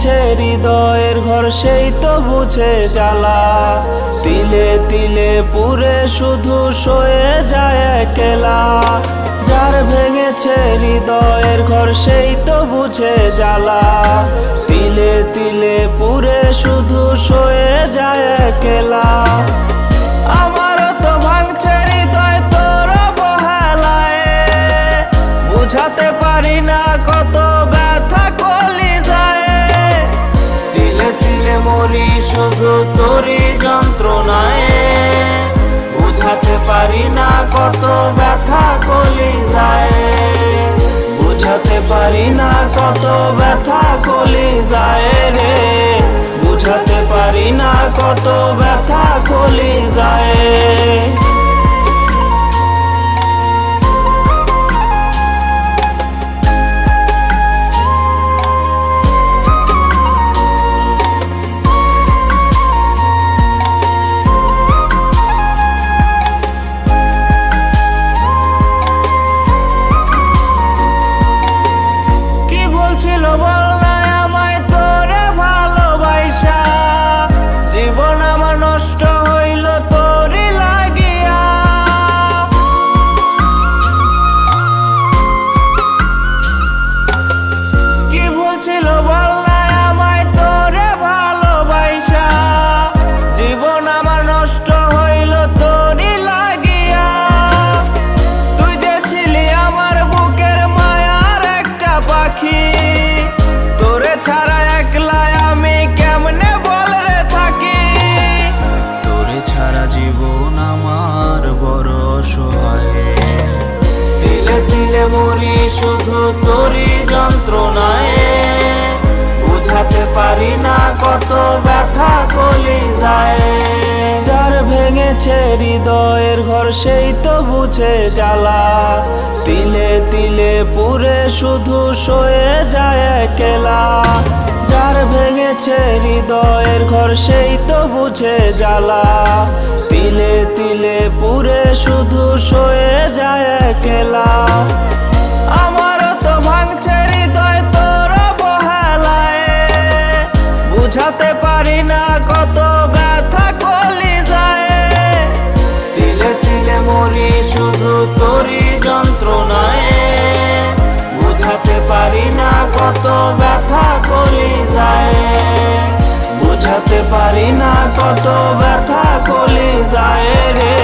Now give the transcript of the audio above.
ভেঙেছে হৃদয়ের ঘর সেই তো বুঝে জ্বালা। তিলে তিলে পুরে শুধু সয়ে যায় একলা। যার ভেঙেছে হৃদয়ের ঘর সেই তো বুঝে জ্বালা। তিলে তিলে পুরে শুধু সয়ে যায় একলা। আমারও তো ভাঙছে হৃদয় তোর অবহেলায়, বুঝাতে পারি না কত ব্যথা কলিজায়। তিলে তিলে মরি শুধু তোরই যন্ত্রণায়, বুঝাতে পারি না কত ব্যথা কলিজায়। বুঝাতে পারি না কত ব্যথা কলিজায় রে, বুঝাতে পারি না কত ব্যথা কলিজায়। বল না আমায় তোরে ভালোবাসা, জীবন আমার নষ্ট হইল তোরই লাগিয়া। কি বলছিল বল না আমায় তোরে ভালোবাসা, জীবন আমার নষ্ট হইল তোরই লাগিয়া। তুই যে ছিলি আমার বুকের মায়ার একটা পাখি, তোরে ছাড়া একলা আমি কেমনে বল রে থাকি। তোরে ছাড়া জীবন আমার বড় অসহায়। তিলে তিলে মরি শুধু তোরই যন্ত্রণায়, বুঝাতে পারি না কত ব্যথা কলিজায়। যার ভেঙেছে হৃদয়ের ঘর সেই তো বুঝে জ্বালা। তিলে তিলে পুরে শুধু সয়ে যায় একলা। যার ভেঙেছে হৃদয়ের ঘর সেই তো বুঝে জ্বালা। তিলে তিলে পুরে শুধু সয়ে যায় একলা। আমারও তো ভাঙছে হৃদয় তোর অবহেলায়, বুঝাতে পারি না কত ব্যথা কলিজায়। তিলে তিলে মরি শুধু তোরই যন্ত্রণায়, বুঝাতে পারি না কত ব্যথা কলিজায়। বুঝাতে পারি না কত ব্যথা কলিজায় রে।